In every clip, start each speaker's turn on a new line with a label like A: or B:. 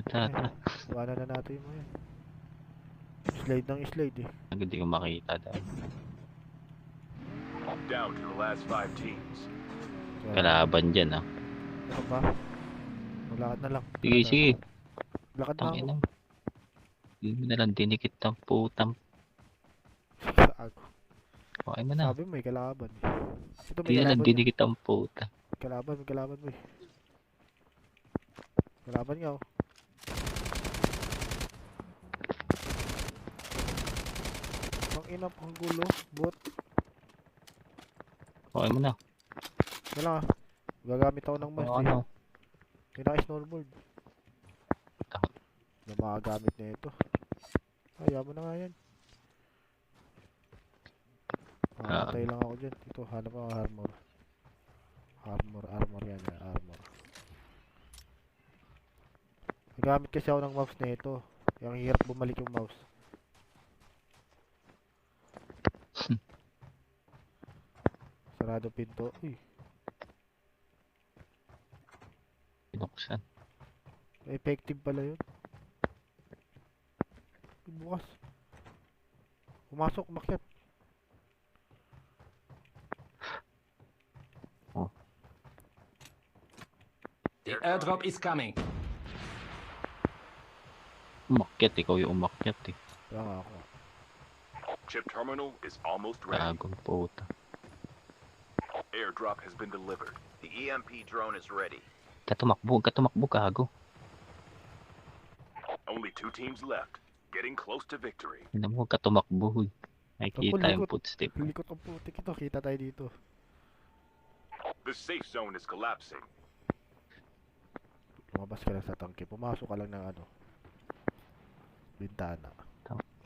A: Tara.
B: Iwanan na natin mo yan. Slide ng slide eh.
A: Hindi ko makita dahil.
C: Down to the last 5 teams.
A: Kalaban dyan ah.
B: Ano ba? Malakad na lang.
A: Sige, sige.
B: Lakad na ako.
A: Tangina. Hindi mo na lang dinikit ang putang. Okay mo na.
B: Sabi mo may kalaban eh. Ito may
A: Hindi na lang
B: kalaban yan.
A: dinikit ang puta.
B: May kalaban mo eh. Kalaban nga oh. Ang ina pang gulo. Bot.
A: Okay mo na.
B: Wala ah. Gagamit ako ng mouse eh.
A: Ano?
B: Pinaka-snowboard.
A: Takot.
B: Na makagamit na ito. Ayaw mo na nga yan. Makakatay lang ako dyan. Ito, hanap ako armor. Armor yan. Armor. Nagamit kasi ako ng mouse na ito. Yung hirap bumalik yung mouse. Sarado pinto. Uy,
A: Binuksan.
B: effective pala yun. Bukas. Pumasok, umakyat.
D: The airdrop is coming.
A: Umakyat, ikaw yung umakyat eh.
B: Kaya nga ako.
C: Chip terminal is almost ready.
A: Gagong puta.
C: Airdrop has been delivered.
E: The EMP drone is ready.
A: Katumakbo, gago.
C: Only 2 teams left. Getting close to victory.
A: Hindi mo katumakbo. Nakikita yung footstep.
B: Likot ang putik ito. Kita tayo dito.
C: The safe zone is collapsing.
B: Lumabas ka lang sa tangke. Pumasok ka lang ng ano. Bintana.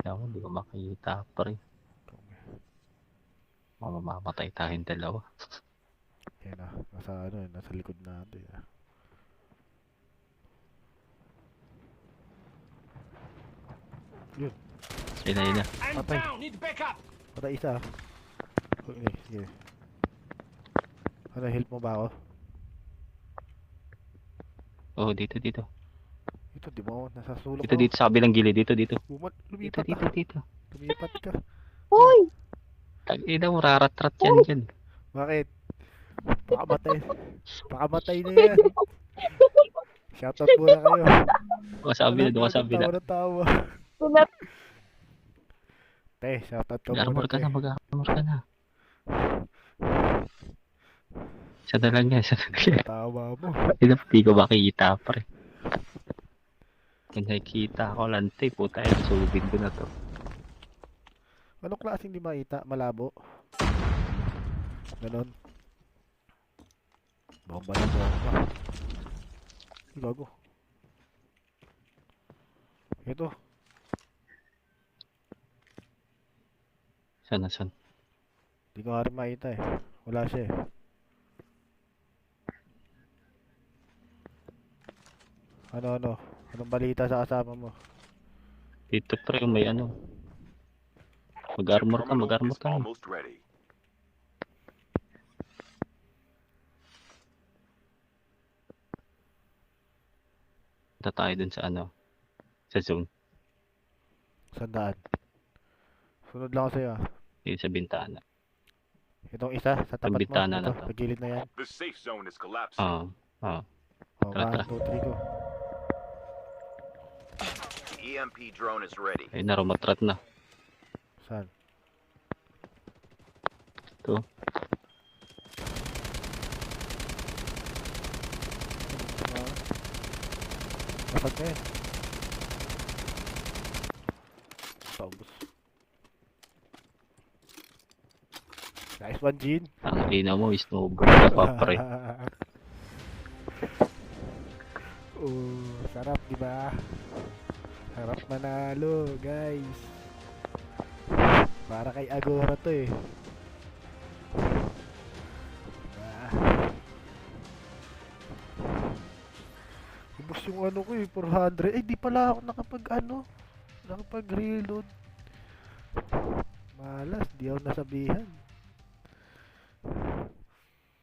A: Ako, hindi ko makita pa rin. Mamamatay tayong dalawa.
B: Yan na. Nasa likod natin. Yun.
A: Yun na.
D: I'm
B: Patay.
D: down. Need backup.
B: Patay isa. Okay, sige. Ano, help mo ba ako?
A: Oh, dito.
B: Ito, di mo ako nasa sulok
A: Dito, sa kabilang gilid. Dito.
B: Lumipat ka.
A: Dito.
B: Lumipat ka.
A: Uy! Tag-ina mo, rarat-rat yan dyan.
B: Bakit? Pakamatay na yan. Shoutout muna kayo.
A: Doon ka sa kabila.
B: Tawa. Te, shoutout ka muna.
A: Mag-armor ka na. Isa na lang yan.
B: Tawa mo.
A: Hindi ko makikita pa rin. Kung nakikita ako lante, puta yun, sulubin ko na to.
B: Anong klaseng di makita? Malabo? Ganon. Bomba. Gago. Ito.
A: Saan?
B: Di ko nga rin makita eh. Wala siya eh. Ano? Anong balita sa kasama mo?
A: Dito pre, may ano. Mag-armor ka.
C: Almost ready.
A: Punta tayo dun sa ano. Sa zone.
B: Sandaan. Sunod lang ako sa'yo ah.
A: Dito sa bintana.
B: Itong isa, sa tapat mo.
A: Pagbintana na
B: Ito,
A: to.
B: pagilid na yan.
C: The safe zone is collapsing.
A: Oo.
B: Oh,
A: Tara.
B: 1, 2, 3 go.
E: The EMP drone is ready.
A: Ay, narumatrat na.
B: Saan?
A: Ito.
B: Kapag na yan. Paubos. Nice one, Jean.
A: Ang lina mo, snowboard ka pa pre.
B: Sarap, di ba? Sarap manalo, guys. Para kay Agora to eh. Ubus yung ano ko eh, 400. Eh, di pala ako nakapag reload. Malas, di ako nasabihan.